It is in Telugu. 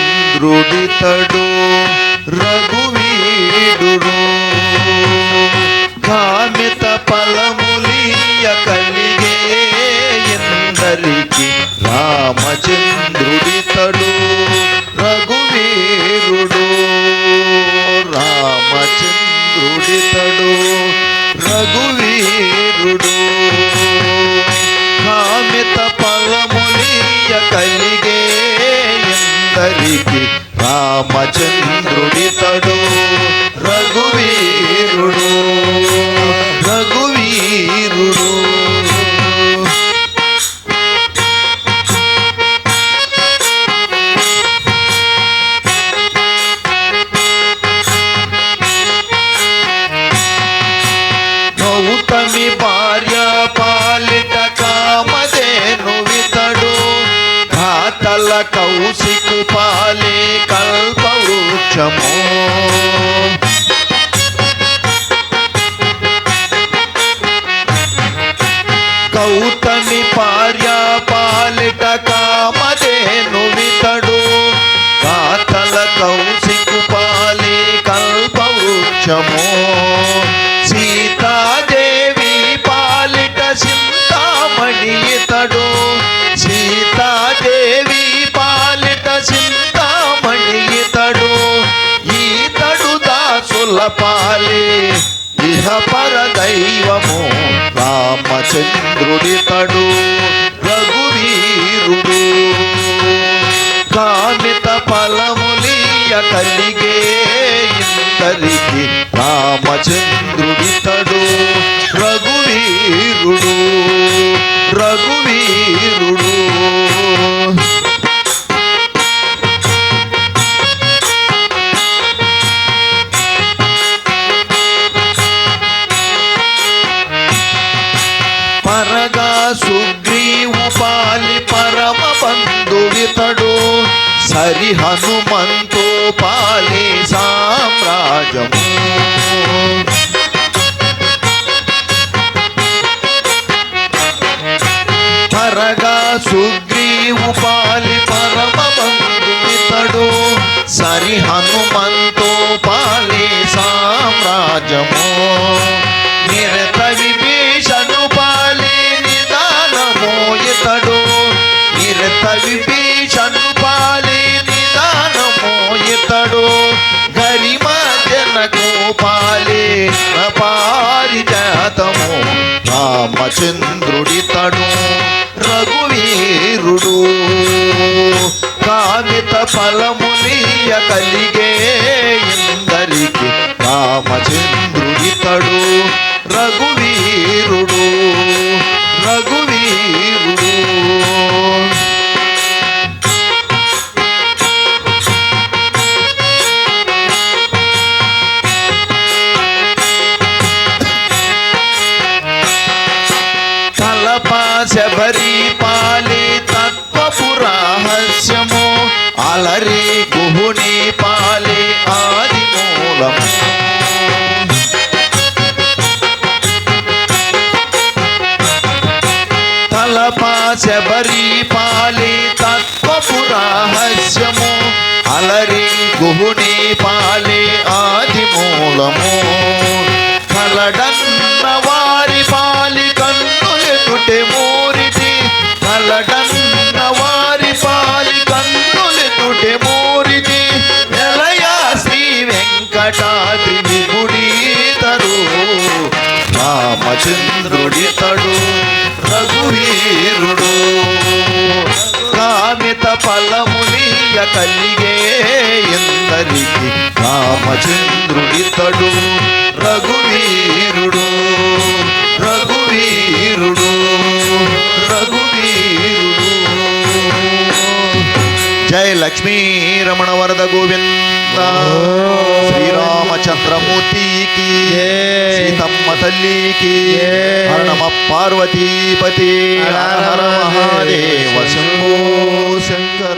రామచంద్రుడితడు రఘువీరుడు కామిత ఫలములియ కలిగే ఎందరికి రామచంద్రుడితడు రఘువీరుడు రామచంద్రుడితడు రఘువీరుడు కామిత ఫలములియ కలిగే ఎందరికి రామచంద్రుడితడు రఘువీరుడు రఘువీరుడు గౌతమి భార్య పాలిట కామధేను వితడు ఘాతల కౌశికు పాలే కల్పవృక్షము గౌతమి భార్య పాలిట కామధేను వితడు ఘాతల కౌశికు పాలే కల్పవృక్షము సీతాదేవి పాలిట చింతామణి ఇతడు సీతాదేవి పాలిట చింతామణి ఇతడు ఈతడు దాసుల పాలే ఇహ పర దైవము రామచంద్రుడితడు రఘువీరుడు కామిత ఫలములియ కలిగే ఇందరికి రామచంద్రుడితడు రఘువీరుడు రఘువీరుడు పరగా సుగ్రీవు పాలి పరమ బంధువితడు సరి హనుమంతో పాలి సామ్రాజ్యము పరగా సుగ్రీవు పాలి పరమ బంధువితడు సరి హనుమంతో పాలి సామ్రాజ్యము నిరత విభీషణు పాలి నిదానమో ఇతడు నిరత విభీషణు పాలి నిదానమో ఇతడు గరిమ జనకు పాలి పారిజాతము రామచంద్రుడితడు రఘువీరుడు కామిత ఫలములియ కలిగే ఇందరికి రామచంద్రుడితడు రఘువీరుడు రఘువీరుడు శబరి పాలి తత్వపురహస్యము అలరి గుహుని పాలి ఆది మూలము తలపా శబరి పాలి తత్వపురహస్యము అలరి గుహుని పాలి ఆది మూలము కలడన్న వారి పాలి కన్నులెదుటే మూరిది కలడన్న వారి పాలి కన్నులెదుటే మూరిది నెలయా శ్రీ వెంకటాద్రి విగుడీతరు రామచంద్రుడితడు రఘువీరుడు కామిత ఫలములియ కలిగే ఎందరికి రామచంద్రుడితడు రఘువీరుడు రఘువీరుడు రఘువీరుడు జయ లక్ష్మీ రమణ వరద గోవింద శ్రీరామచంద్రమూర్తికి సీతమ్మ తల్లికి హరణమ పార్వతీపతి హర హర మహాదేవ శంభో శంకర